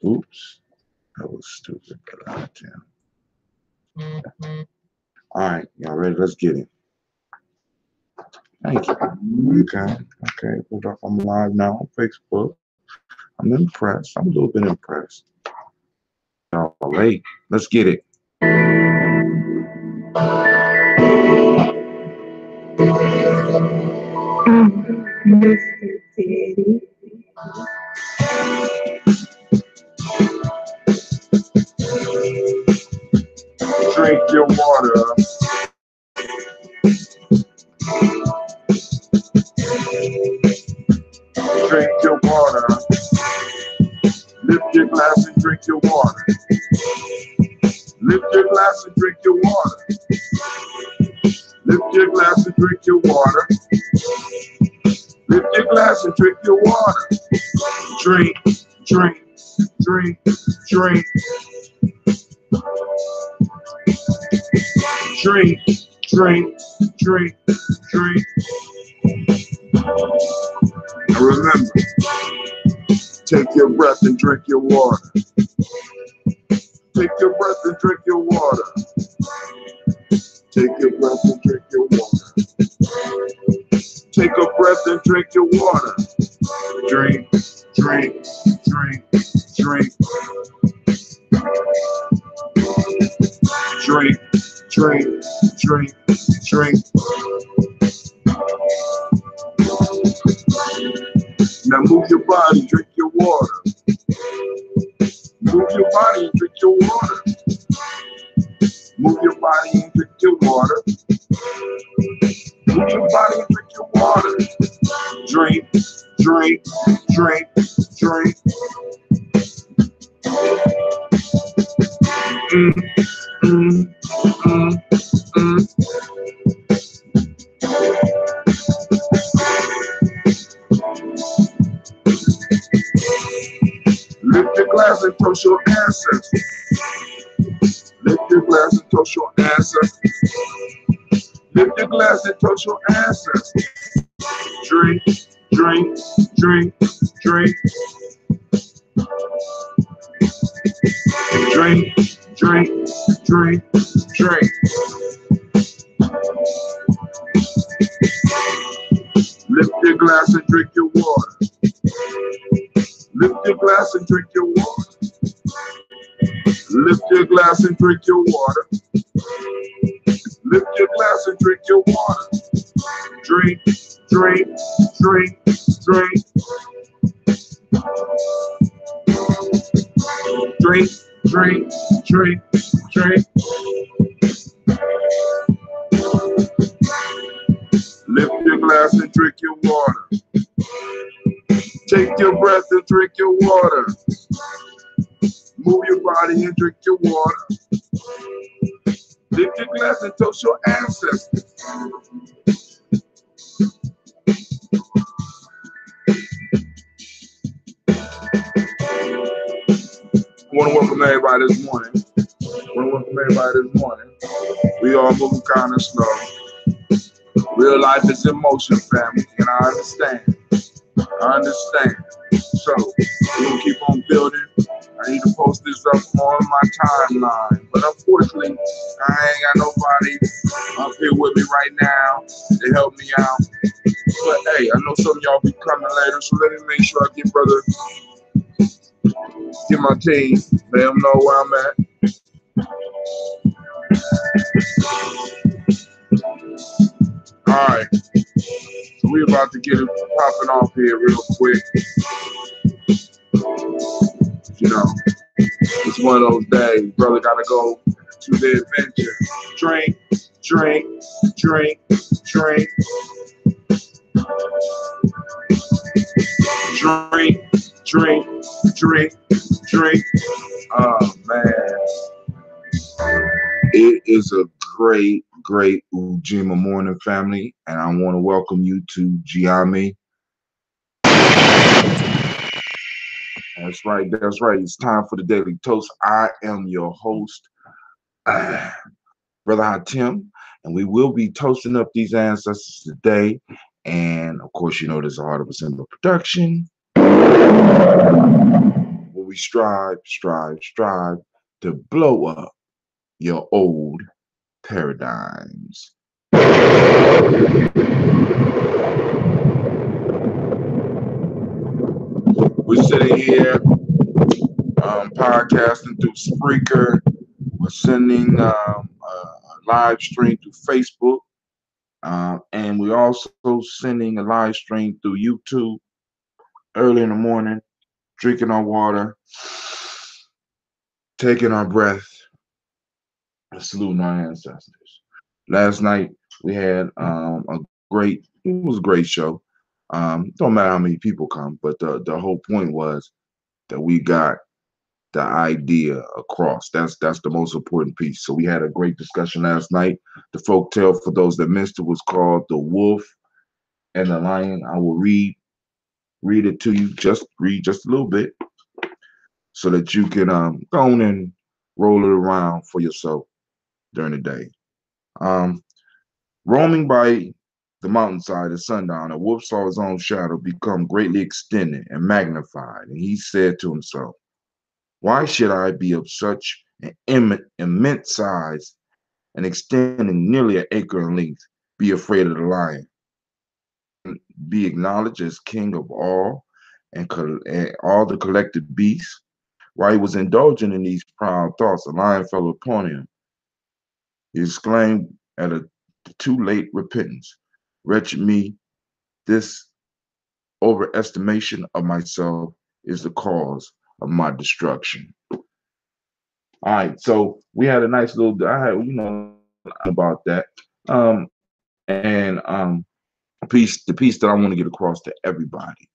Oops, that was stupid. All right, y'all ready? Let's get it. Thank you. Okay, okay. Hold up. I'm live now on Facebook. I'm impressed. I'm a little bit impressed. Y'all late. Let's get it. Mr. Teddy. Drink your water. Drink your water. Lift your glass and drink your water. Lift your glass and drink your water. Lift your glass and drink your water. Lift your glass and drink your water. Drink, drink, drink, drink. Drink, drink, drink, drink. And remember, take your breath and drink your water. Take your breath and drink your water. Take your breath and drink your water. Take a breath and drink your water. Drink, drink, drink, drink. Drink, drink, drink, drink. Now move your body, drink your water. Move your body and drink your water. Move your body and drink your water. Move your body and drink your water. Drink, drink, drink, drink. Mm, mm, mm. Lift your glass and toast your ancestors. Lift your glass and toast your ancestors. Lift your glass and toast your ancestors. Drink, drink, drink, drink. Drink, drink, drink, drink. Lift your glass and drink your water. Lift your glass and drink your water. Lift your glass and drink your water. Lift your glass and drink your water. Drink, drink, drink, drink. Drink, drink, drink, drink. Lift your glass and drink your water. Take your breath and drink your water. Move your body and drink your water. Lift your glass and toast your ancestors. I want to welcome everybody this morning. We all moving kind of slow. Real life is in motion, family, and I understand. So, we're going to keep on building. I need to post this up on my timeline. But unfortunately, I ain't got nobody up here with me right now to help me out. But hey, I know some of y'all be coming later, so let me make sure I get my team, let them know where I'm at. Alright, so we're about to get it popping off here real quick. You know, it's one of those days, brother gotta go to the adventure. Drink, drink, drink, drink. Drink, drink, drink, drink. Oh man. It is a great Ujima morning, family, and I want to welcome you to Gye-Nyame. That's right. It's time for the Daily Toast. I am your host, Brother Hatim, and we will be toasting up these ancestors today. And of course, you know, there's a Heart of a Simple production. What we strive to blow up your old paradigms. We're sitting here podcasting through Spreaker. We're sending a live stream through Facebook. And we're also sending a live stream through YouTube early in the morning, drinking our water, taking our breath, and saluting our ancestors. Last night we had it was a great show. Don't matter how many people come, but the whole point was that we got the idea across. That's the most important piece. So we had a great discussion last night. The folk tale, for those that missed it, was called The Wolf and the Lion. I will read it to you. Just read just a little bit so that you can go on and roll it around for yourself during the day. Um, Roaming by the mountainside at sundown, a wolf saw his own shadow become greatly extended and magnified, and he said to himself, "Why should I be of such an immense size and extending nearly an acre in length, be afraid of the lion, be acknowledged as king of all and all the collected beasts?" While he was indulging in these proud thoughts, a lion fell upon him. He exclaimed at a too late repentance, "Wretched me, this overestimation of myself is the cause of my destruction." All right, so we had a nice little. I had, about that, and the piece that I want to get across to everybody.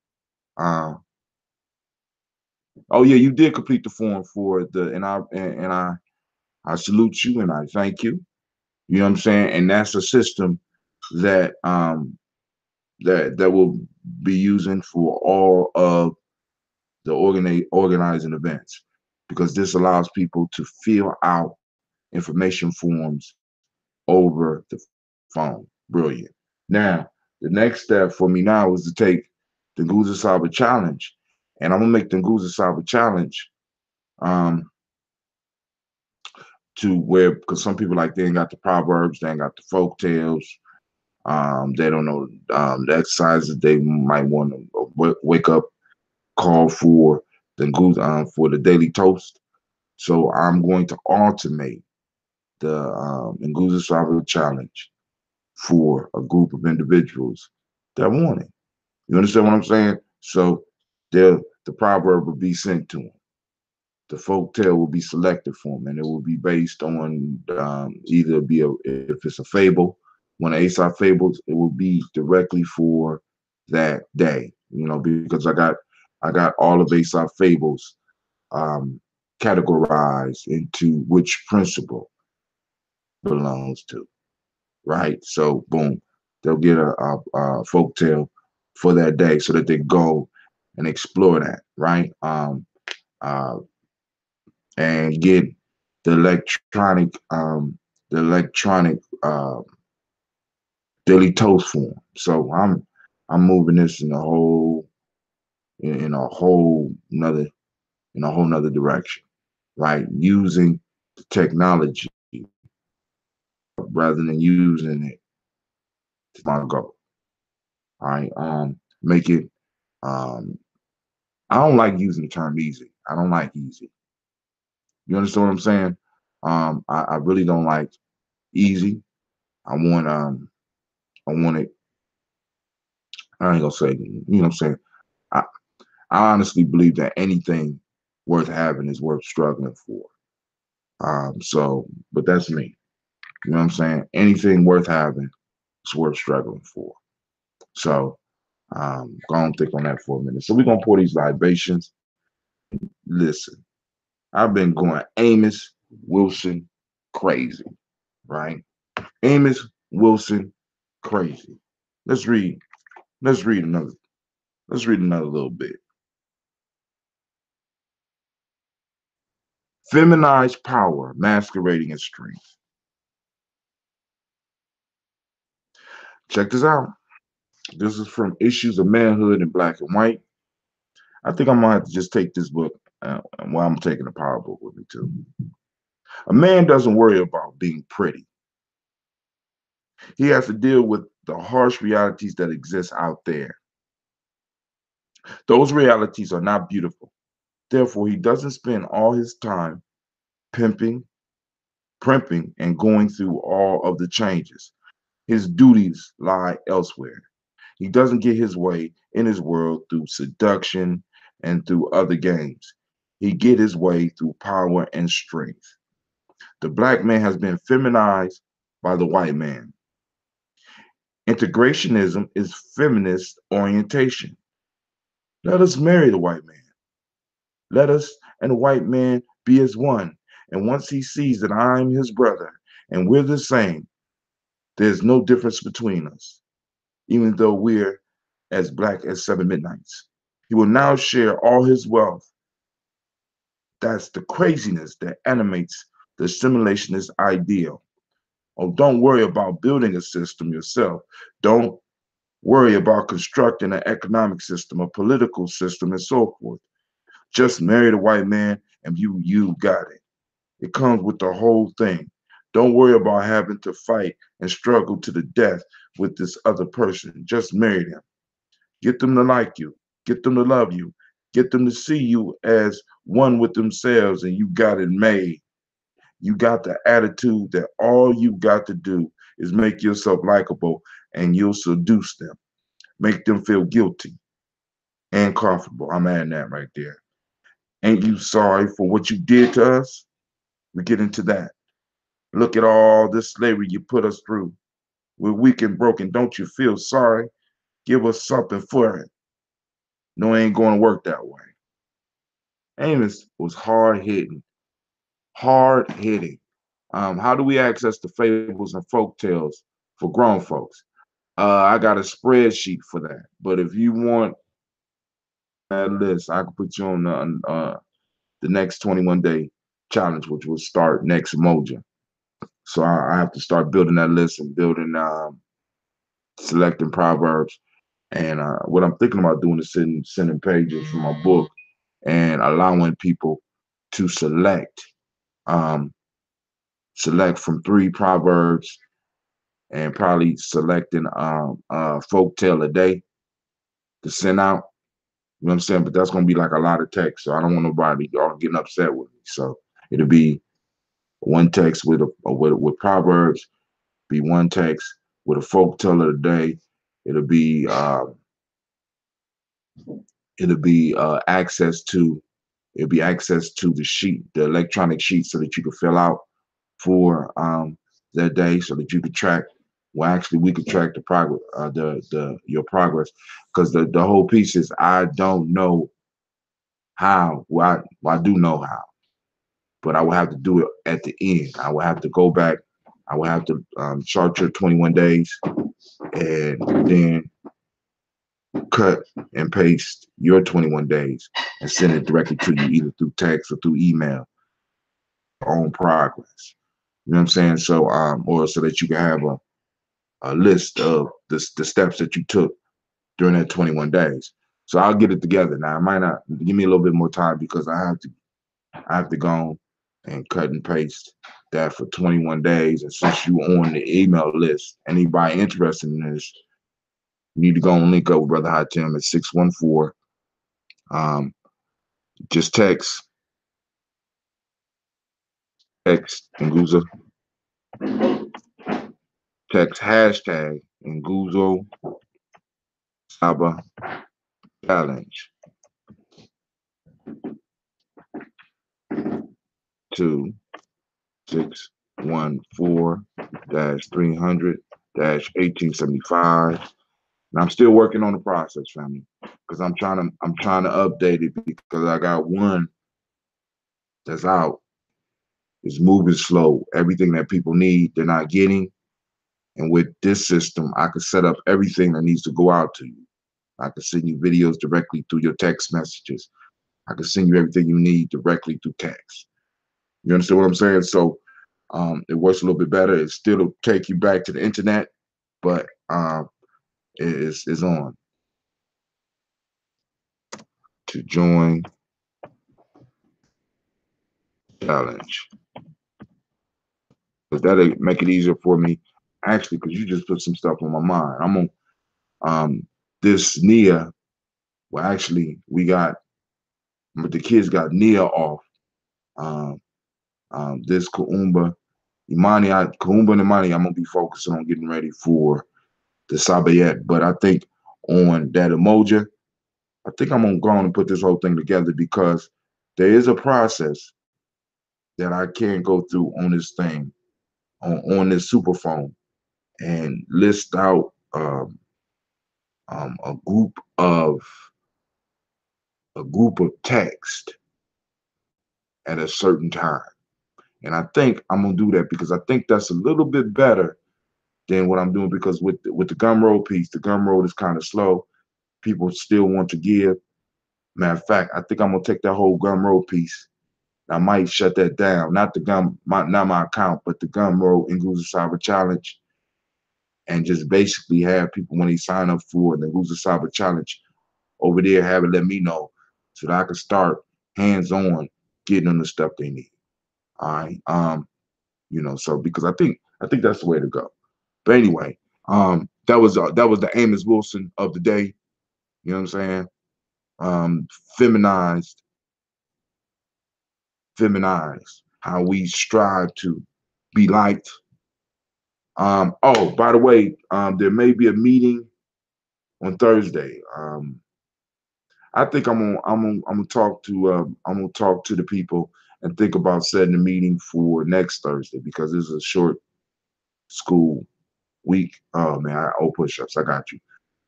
Uh, oh yeah, you did complete the form for the, and I salute you and I thank you. You know what I'm saying? And that's a system that that will be using for all of the organizing events, because this allows people to fill out information forms over the phone. Brilliant. Now, the next step for me now is to take the Nguzo Saba challenge, and I'm gonna make the Nguzo Saba challenge um, to where, because some people like they ain't got the proverbs, they ain't got the folk tales, they don't know the exercises they might want to wake up, call for the for the daily toast. So I'm going to alternate the Nguzo Saba challenge for a group of individuals that want it. You understand what I'm saying? So the proverb will be sent to them. The folk tale will be selected for them, and it will be based on either if it's a fable, one of Aesop fables, it will be directly for that day. Because I got all of Aesop fables categorized into which principle belongs to. Right? So boom, they'll get a folk tale for that day so that they go and explore that, right? Uh, and get the electronic daily toast form. So I'm moving this in a whole nother direction, right? Using the technology rather than using it to my goal. All right. Make it um I don't like using the term easy. I don't like easy. You understand what I'm saying? I really don't like easy. I want I want it. I ain't gonna say. You know what I'm saying? I I honestly believe that anything worth having is worth struggling for. But that's me. You know what I'm saying? Anything worth having is worth struggling for. So go on think on that for a minute. So we're gonna pour these libations. Listen, I've been going Amos Wilson crazy, right? Amos Wilson crazy. Let's read. Let's read another. Let's read another little bit. Feminized power masquerading as strength. Check this out. This is from Issues of Manhood in Black and White. I think I'm gonna have to just take this book And well, I'm taking the power book with me too. A man doesn't worry about being pretty. He has to deal with the harsh realities that exist out there. Those realities are not beautiful. Therefore, he doesn't spend all his time pimping, primping, and going through all of the changes. His duties lie elsewhere. He doesn't get his way in his world through seduction and through other games. He get his way through power and strength. The black man has been feminized by the white man. Integrationism is feminist orientation. Let us marry the white man. Let us and the white man be as one. And once he sees that I'm his brother and we're the same, there's no difference between us, even though we're as black as seven midnights. He will now share all his wealth. That's the craziness that animates the assimilationist ideal. Oh, don't worry about building a system yourself. Don't worry about constructing an economic system, a political system, and so forth. Just marry the white man and you got it. It comes with the whole thing. Don't worry about having to fight and struggle to the death with this other person. Just marry them. Get them to like you. Get them to love you. Get them to see you as one with themselves, and you got it made. You got the attitude that all you got to do is make yourself likable and you'll seduce them. Make them feel guilty and comfortable. I'm adding that right there. Ain't you sorry for what you did to us? We get into that. Look at all this slavery you put us through. We're weak and broken. Don't you feel sorry? Give us something for it. No, it ain't going to work that way. Amos was hard hitting. Hard hitting. How do we access the fables and folk tales for grown folks? I got a spreadsheet for that. But if you want that list, I can put you on the next 21-day challenge, which will start next Moja. So I have to start building that list and building, selecting proverbs. And what I'm thinking about doing is sending pages from my book and allowing people to um, select from 3 proverbs and probably selecting folk tale a day to send out. You know what I'm saying? But that's gonna be like a lot of text, so I don't want nobody all getting upset with me. So it'll be one text with proverbs, be one text with a folk tale of the day. It'll be uh, it'll be access to it'll be access to the sheet, the electronic sheet, so that you can fill out for that day, so that you could track. Well, actually, we could track the progress, the your progress, because the whole piece is I don't know how. Well, I do know how, but I will have to do it at the end. I will have to go back. I will have to chart your 21 days and then cut and paste your 21 days and send it directly to you, either through text or through email, on progress. You know what I'm saying? So, or so that you can have a list of the steps that you took during that 21 days. So I'll get it together. Now, I might not give me a little bit more time because I have to go and cut and paste that for 21 days. And since you on the email list, anybody interested in this, you need to go and link up with Brother Hatim at 614. Just text Nguzo, text hashtag Nguzo Saba challenge to 614-300-1875. And I'm still working on the process, family, because I'm trying to update it because I got one that's out. It's moving slow. Everything that people need, they're not getting. And with this system, I can set up everything that needs to go out to you. I can send you videos directly through your text messages. I can send you everything you need directly through text. You understand what I'm saying? So it works a little bit better. It still will take you back to the internet, but it's on to join challenge. Because that'll make it easier for me. Actually, because you just put some stuff on my mind. I'm on this Nia. Well, actually, the kids got Nia off. This Kaumba, Kaumba and Imani, I'm gonna be focusing on getting ready for the Sabayet. But I think on that emoji, I think I'm gonna go on and put this whole thing together because there is a process that I can go through on this thing, on this super phone, and list out a group of text at a certain time. And I think I'm gonna do that because I think that's a little bit better than what I'm doing because with the gumroad piece, the gumroad is kind of slow. People still want to give. Matter of fact, I think I'm gonna take that whole gumroad piece. I might shut that down. Not my account, but the gumroad Nguzo Saba challenge, and just basically have people when they sign up for the Nguzo Saba challenge over there, have it let me know so that I can start hands-on getting them the stuff they need. All right. So because I think that's the way to go. But anyway, that was the Amos Wilson of the day. You know what I'm saying? Feminized, how we strive to be liked. Oh, by the way, there may be a meeting on Thursday. I think I'm gonna talk to the people and think about setting a meeting for next Thursday because this is a short school week. Oh man, I owe push-ups. I got you.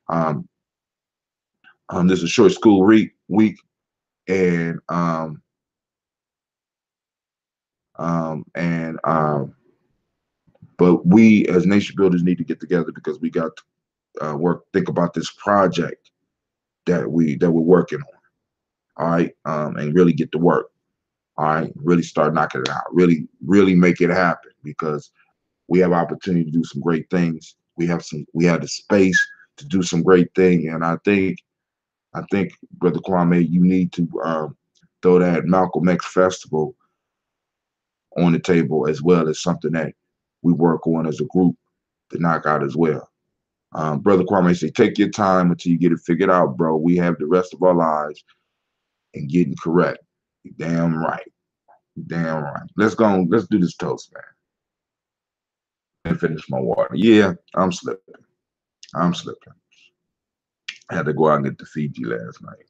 Um, this is a short school week, and but we as nation builders need to get together because we got to think about this project that we're working on. All right, and really get to work. All right, really start knocking it out. Really make it happen because we have opportunity to do some great things. We have the space to do some great thing, and I think Brother Kwame, you need to throw that Malcolm X Festival on the table as well as something that we work on as a group to knock out as well. Brother Kwame say, take your time until you get it figured out, bro. We have the rest of our lives and getting correct. You're damn right. Damn right. Let's go. Let's do this toast, man. And finish my water. Yeah, I'm slipping. I'm slipping. I had to go out and get the Fiji last night.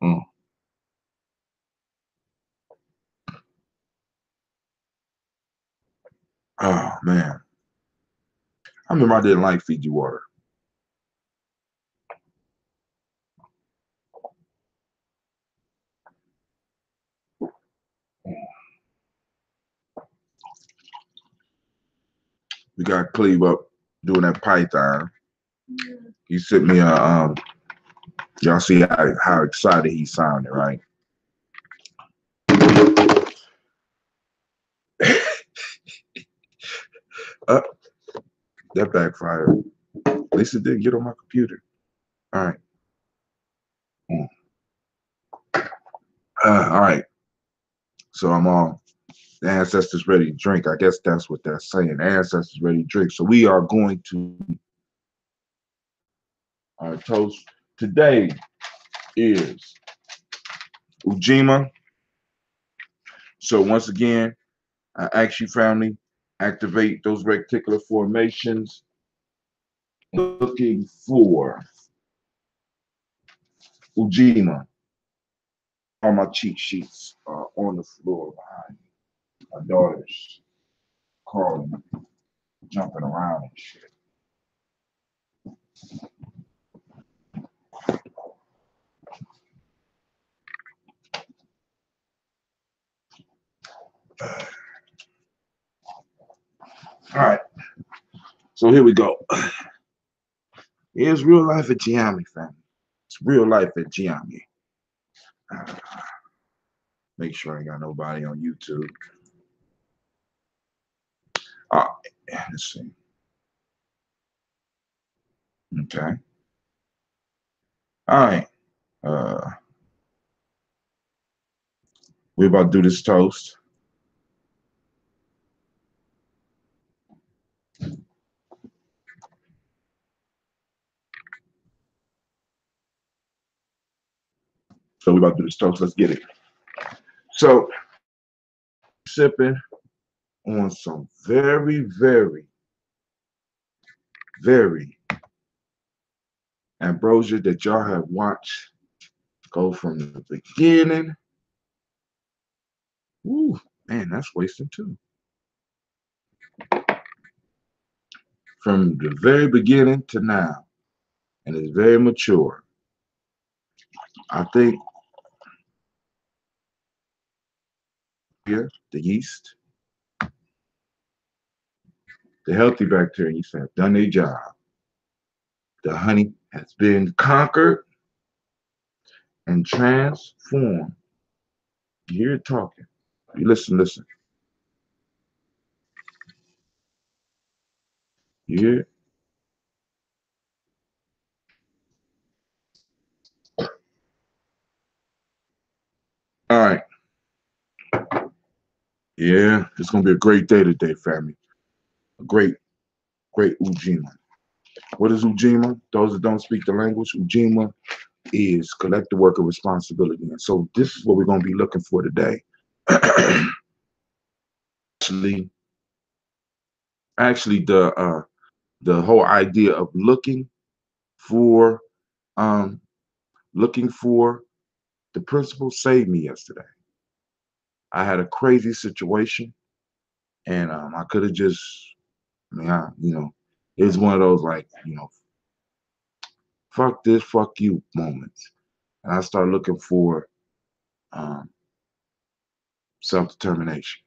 Mm. Oh man. I remember I didn't like Fiji water. We got Cleve up doing that python. He sent me a y'all see how excited he sounded, right? That backfired. At least it didn't get on my computer. All right. Mm. All right. So I'm all the ancestors ready to drink. I guess that's what they're saying. The ancestors ready to drink. So we are going to toast. Today is Ujima. So once again, I ask you, family, activate those reticular formations. Looking for Ujima. All my cheat sheets are on the floor behind me. My daughter's calling, jumping around and shit. All right. So here we go. Here's real life at Gye-Nyame, family. It's real life at Gye-Nyame. Make sure I ain't got nobody on YouTube. Let's see. Okay. All right. We're about to do this toast. So we about to do this toast. Let's get it. So sipping on some very, very, very ambrosia that y'all have watched go from the beginning. Ooh, man, that's wasting too. From the very beginning to now, and it's very mature. I think here the yeast, the healthy bacteria yeast have done their job. The honey has been conquered and transformed. You hear it talking. You listen, listen. You hear it? All right. Yeah, it's gonna be a great day today, family. A great, great Ujima. What is Ujima? Those that don't speak the language, Ujima is collective worker responsibility. And so this is what we're gonna be looking for today. actually, actually, the whole idea of for um looking for the principle saved me yesterday. I had a crazy situation, and I could have just, it was one of those like, fuck this, fuck you moments. And I started looking for um, self-determination.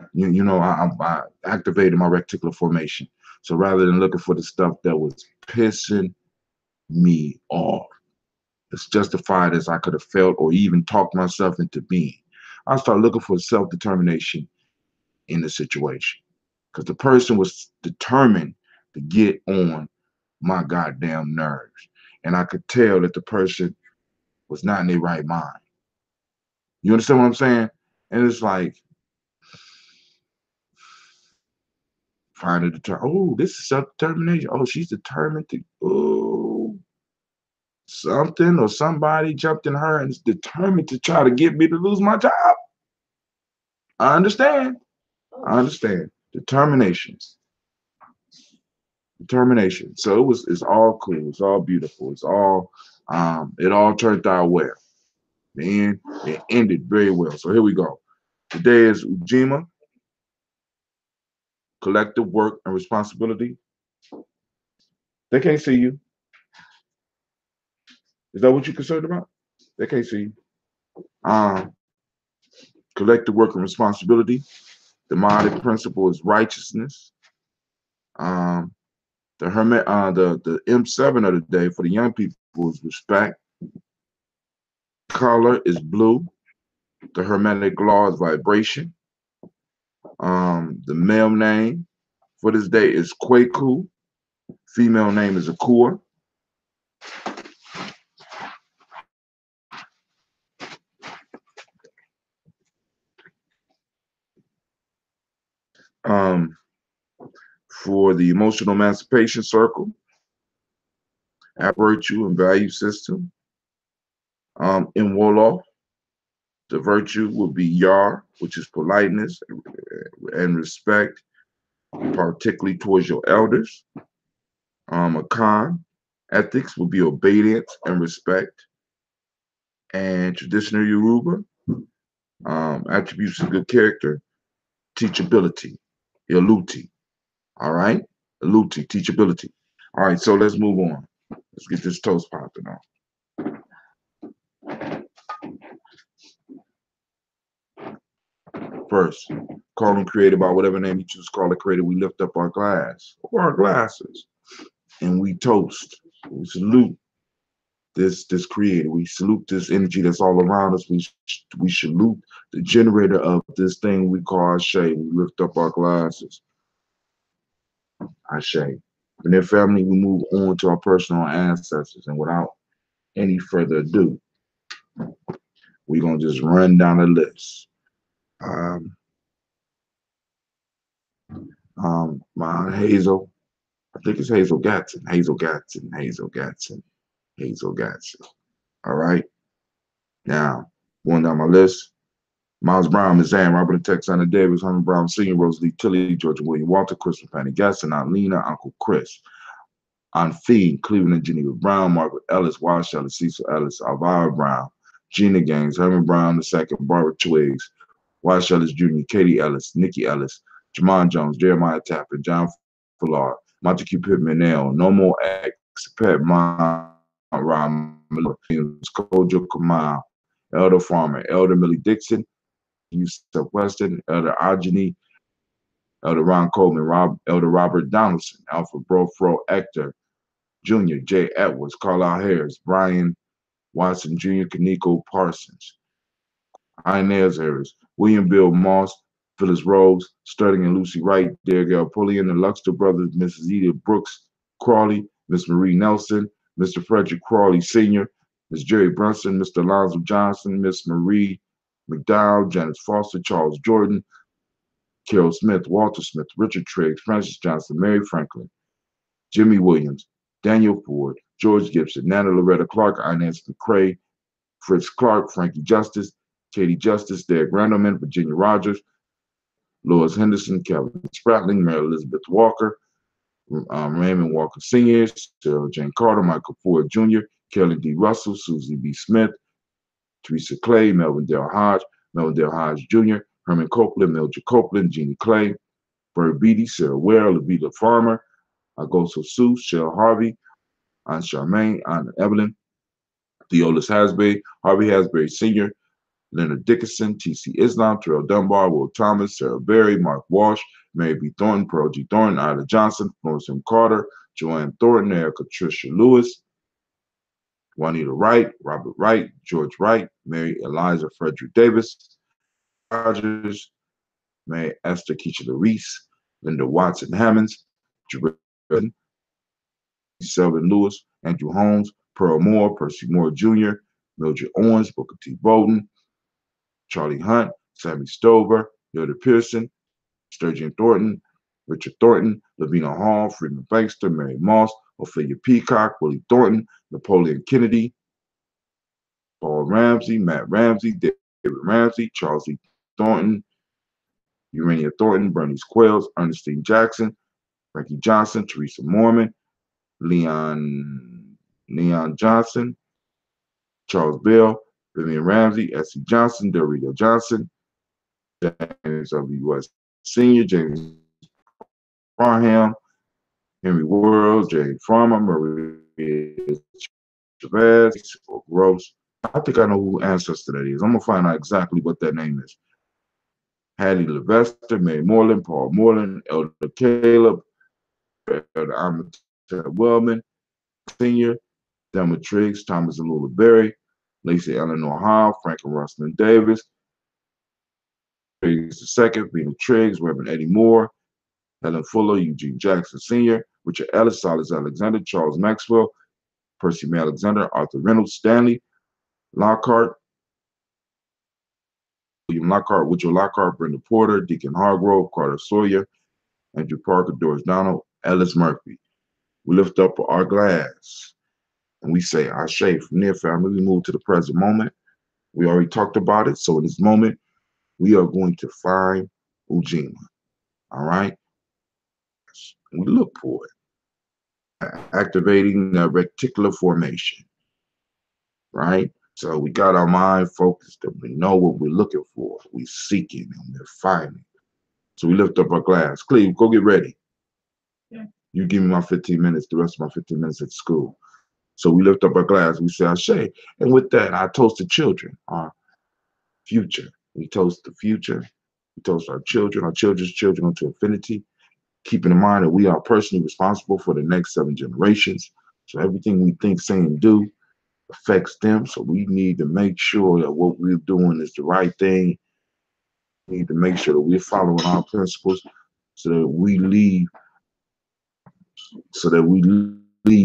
I activated my reticular formation. So rather than looking for the stuff that was pissing me off, as justified as I could have felt or even talked myself into being, I started looking for self-determination in the situation. Because the person was determined to get on my goddamn nerves. And I could tell that the person was not in their right mind. You understand what I'm saying? And it's like, trying to determine, oh, this is self-determination. Oh, she's determined to, oh, something or somebody jumped in her and is determined to try to get me to lose my job. I understand. I understand. Determination. Determination. So it's all cool. It's all beautiful. It all turned out well. And it ended very well. So here we go. Today is Ujima, collective work and responsibility. They can't see you. Is that what you're concerned about? They can't see you. Collective work and responsibility. The Demonic principle is righteousness. Um, the M7 of the day for the young people is respect. Color is blue. The Hermetic law is vibration. The male name for this day is Kwaku. Female name is Akua. Um, for the emotional emancipation circle, at virtue and value system, in Wolof, the virtue will be Yar, which is politeness and respect, particularly towards your elders. Akan, ethics will be obedience and respect. And traditional Yoruba, attributes of good character, teachability, Iluti. All right? Iluti, teachability. All right, so let's move on. Let's get this toast popping off. First, call them created by whatever name you choose to call it created. We lift up our glass or our glasses and we toast. We salute this creator. We salute this energy that's all around us. We salute the generator of this thing we call Ashe. We lift up our glasses. Ashe. And then family, we move on to our personal ancestors. And without any further ado, we're gonna just run down the list. My Hazel, I think it's Hazel Gatson. Hazel Gatson. All right. Now, going down my list, Miles Brown, Miss Ann, Robert and Texana Davis, Herman Brown Sr., Rosalie Tilly, George William Walter, Christopher Fanny Gasson, Aunt Lena, Uncle Chris, Aunt Fee, Cleveland and Geneva Brown, Margaret Ellis, Wash Ellis, Cecil Ellis, Alvira Brown, Gina Gaines, Herman Brown II, Barbara Twigs, Wash Ellis Jr., Katie Ellis, Nikki Ellis, Jamon Jones, Jeremiah Tappan, John Fullard, Montague Pittman Nail, No More X, Pet Mom, Ron Kojo Kamal, Elder Farmer, Elder Millie Dixon, Yusuf Weston, Elder Ajani, Elder Ron Coleman, Elder Robert Donaldson, Alfred Brofro Ector Jr., Jay Edwards, Carlisle Harris, Brian Watson Jr., Kaniko Parsons, Inez Harris, William Bill Moss, Phyllis Rose, Sterling and Lucy Wright, Derek Pullian, the Luxter brothers, Mrs. Edith Brooks Crawley, Miss Marie Nelson, Mr. Frederick Crawley Sr., Miss Jerry Brunson, Mr. Alonzo Johnson, Miss Marie McDowell, Janice Foster, Charles Jordan, Carol Smith, Walter Smith, Richard Triggs, Francis Johnson, Mary Franklin, Jimmy Williams, Daniel Ford, George Gibson, Nana Loretta Clark, Inez McCrae, Fritz Clark, Frankie Justice, Katie Justice, Derek Randleman, Virginia Rogers, Lois Henderson, Calvin Spratling, Mary Elizabeth Walker, Raymond Walker Sr., Sarah Jane Carter, Michael Ford Jr., Kelly D. Russell, Susie B. Smith, Teresa Clay, Melvin Dale Hodge Jr., Herman Copeland, Mildred Copeland, Jeannie Clay, Bird Beatty, Sarah Ware, Levita Farmer, Agoso Sue, Shell Harvey, Aunt Charmaine, Aunt Evelyn, Theolis Hasbury, Harvey Hasbury Sr., Leonard Dickinson, T.C. Islam, Terrell Dunbar, Will Thomas, Sarah Berry, Mark Walsh, Mary B. Thornton, Pearl G. Thornton, Ida Johnson, Florence M. Carter, Joanne Thornton, Erica Tricia Lewis, Juanita Wright, Robert Wright, George Wright, Mary Eliza Frederick Davis, Rogers, Mary Esther Keisha Reese, Linda Watson Hammonds, Jerome Selvin Lewis, Andrew Holmes, Pearl Moore, Percy Moore Jr., Mildred Owens, Booker T. Bolden, Charlie Hunt, Sammy Stover, Hilda Pearson, Sturgeon Thornton, Richard Thornton, Lavina Hall, Freeman Baxter, Mary Moss, Ophelia Peacock, Willie Thornton, Napoleon Kennedy, Paul Ramsey, Matt Ramsey, David Ramsey, Charles E. Thornton, Urania Thornton, Bernice Quails, Ernestine Jackson, Frankie Johnson, Teresa Mormon, Leon Johnson, Charles Bell, Vivian Ramsey, S.C. Johnson, Dorito Johnson, James W. West Sr., James Parham, Henry World, Jane Farmer, Maria Chavez, or Gross. I think I know who ancestor that is. I'm going to find out exactly what that name is. Hattie Levester, Mary Moreland, Paul Moreland, Elder Caleb, Elder Amateur Wellman, Sr., Thelma Triggs, Thomas and Lula Berry, Lacey Eleanor Howe, Franklin Rustin Davis, Triggs II, Vina Triggs, Reverend Eddie Moore, Helen Fuller, Eugene Jackson Sr., Richard Ellis, Silas Alexander, Charles Maxwell, Percy May Alexander, Arthur Reynolds, Stanley Lockhart, William Lockhart, Woodrow Lockhart, Brenda Porter, Deacon Hargrove, Carter Sawyer, Andrew Parker, Doris Donald, Ellis Murphy. We lift up our glass and we say, Ashe. From there, family, we move to the present moment. We already talked about it. So in this moment, we are going to find Ujima. All right? We look for it. Activating the reticular formation. Right? So we got our mind focused and we know what we're looking for. We're seeking and we're finding. So we lift up our glass. Cleve, go get ready. Yeah. You give me my 15 minutes, the rest of my 15 minutes at school. So we lift up our glass, we say Ashe. And with that, I toast the children, our future. We toast the future. We toast our children's children unto infinity, keeping in mind that we are personally responsible for the next 7 generations. So everything we think, say, and do affects them. So we need to make sure that what we're doing is the right thing. We need to make sure that we're following our principles so that we leave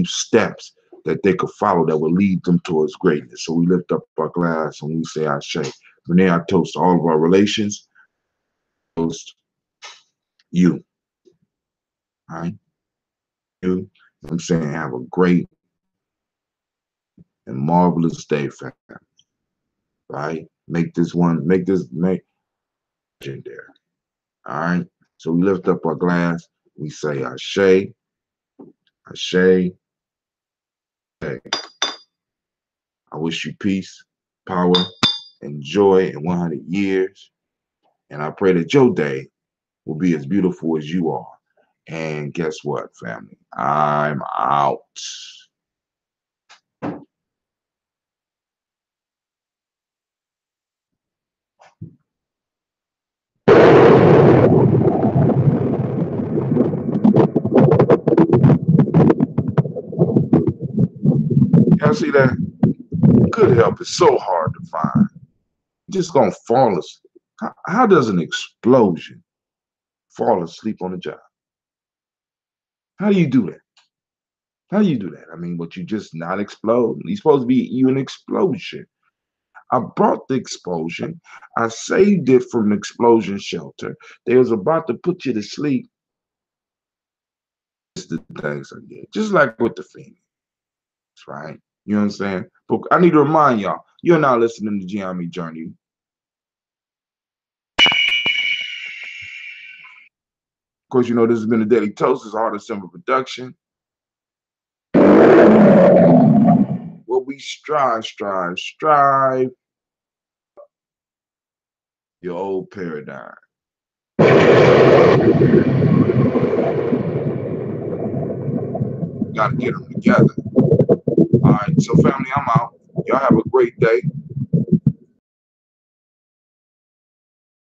steps that they could follow that will lead them towards greatness. So we lift up our glass and we say Ashe. From there, I toast all of our relations. Toast you. All right? You. I'm saying have a great and marvelous day, family. right? Make legendary. All right. So we lift up our glass. We say Ashe, Ashe. Hey, I wish you peace, power, and joy in 100 years. And I pray that your day will be as beautiful as you are. And guess what, family? I'm out. Y'all see that? Good help is so hard to find. You're just gonna fall asleep. How does an explosion fall asleep on the job? How do you do that? How do you do that? I mean, what, you just not explode? You're supposed to be you an explosion. I brought the explosion. I saved it from an explosion shelter. They was about to put you to sleep. It's the things I get. Just like with the Phoenix, right? You know what I'm saying? But I need to remind y'all, you're not listening to Gye-Nyame Journey. Of course, you know this has been a Daily Toast. It's Art of Simple Production. What we strive. Your old paradigm. Got to get them together. All right, so family, I'm out. Y'all have a great day.